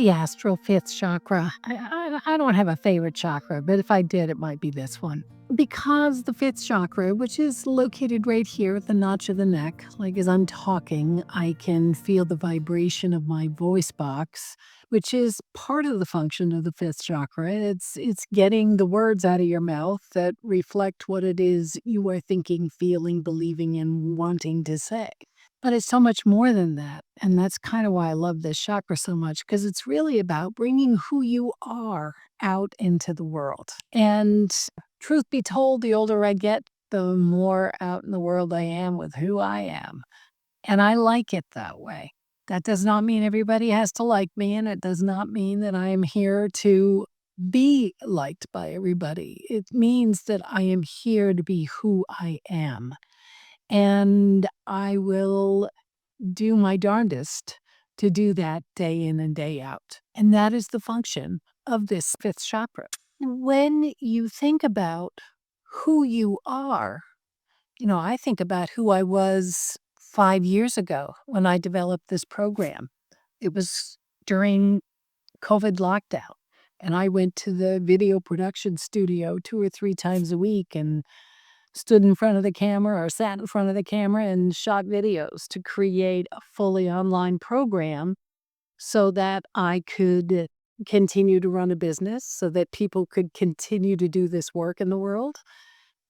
the astral fifth chakra. I don't have a favorite chakra, but if I did, it might be this one. Because the fifth chakra, which is located right here at the notch of the neck, like as I'm talking, I can feel the vibration of my voice box, which is part of the function of the fifth chakra. It's getting the words out of your mouth that reflect what it is you are thinking, feeling, believing, and wanting to say. But it's so much more than that. And that's kind of why I love this chakra so much, because it's really about bringing who you are out into the world. And truth be told, the older I get, the more out in the world I am with who I am. And I like it that way. That does not mean everybody has to like me, and it does not mean that I am here to be liked by everybody. It means that I am here to be who I am. And I will do my darndest to do that day in and day out. And that is the function of this fifth chakra. When you think about who you are, I think about who I was 5 years ago when I developed this program. It was during COVID lockdown. And I went to the video production studio 2 or 3 times a week and stood in front of the camera or sat in front of the camera and shot videos to create a fully online program so that I could continue to run a business, so that people could continue to do this work in the world.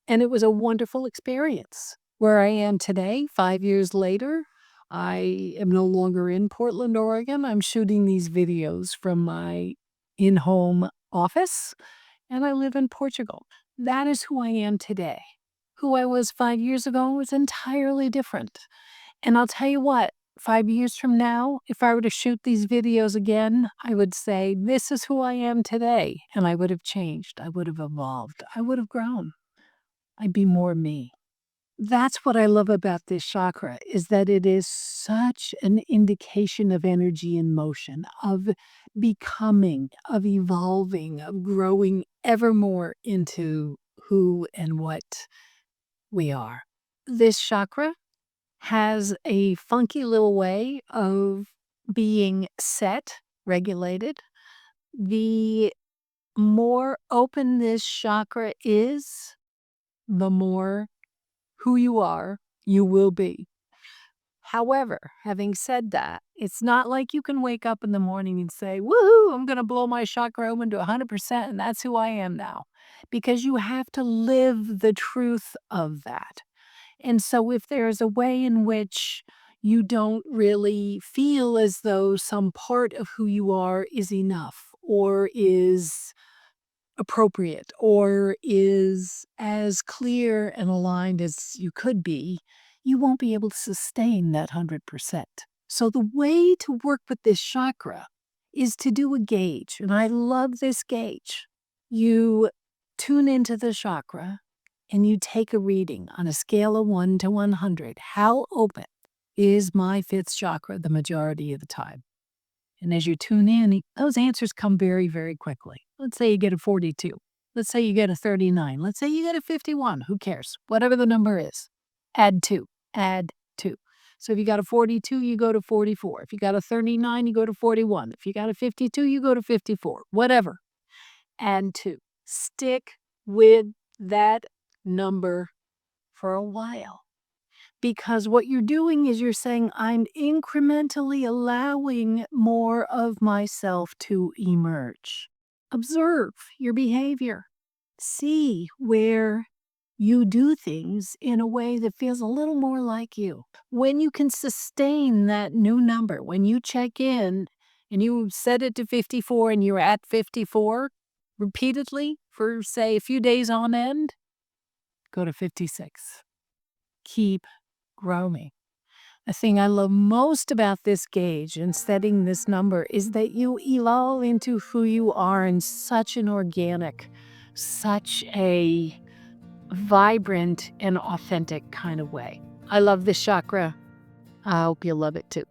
And it was a wonderful experience. Where I am today, 5 years later, I am no longer in Portland, Oregon. I'm shooting these videos from my in-home office, and I live in Portugal. That is who I am today. Who I was 5 years ago was entirely different. And I'll tell you what, 5 years from now, if I were to shoot these videos again, I would say, this is who I am today. And I would have changed. I would have evolved. I would have grown. I'd be more me. That's what I love about this chakra, is that it is such an indication of energy in motion, of becoming, of evolving, of growing ever more into who and what we are. This chakra has a funky little way of being set, regulated. The more open this chakra is, the more who you are, you will be. However, having said that, it's not like you can wake up in the morning and say, woohoo, I'm going to blow my chakra open to 100% and that's who I am now. Because you have to live the truth of that. And so if there's a way in which you don't really feel as though some part of who you are is enough or is appropriate or is as clear and aligned as you could be, you won't be able to sustain that 100%. So the way to work with this chakra is to do a gauge. And I love this gauge. You tune into the chakra and you take a reading on a scale of 1 to 100. How open is my fifth chakra the majority of the time? And as you tune in, those answers come very, very quickly. Let's say you get a 42. Let's say you get a 39. Let's say you get a 51. Who cares? Whatever the number is. Add 2. Add 2. So if you got a 42, you go to 44. If you got a 39, you go to 41. If you got a 52, you go to 54. Whatever. Add 2. Stick with that number for a while. Because what you're doing is you're saying, I'm incrementally allowing more of myself to emerge. Observe your behavior. See where you do things in a way that feels a little more like you. When you can sustain that new number, when you check in and you set it to 54 and you're at 54 repeatedly for, say, a few days on end, go to 56. Keep growing. The thing I love most about this gauge and setting this number is that you evolve into who you are in such an organic, such a vibrant and authentic kind of way. I love this chakra. I hope you love it too.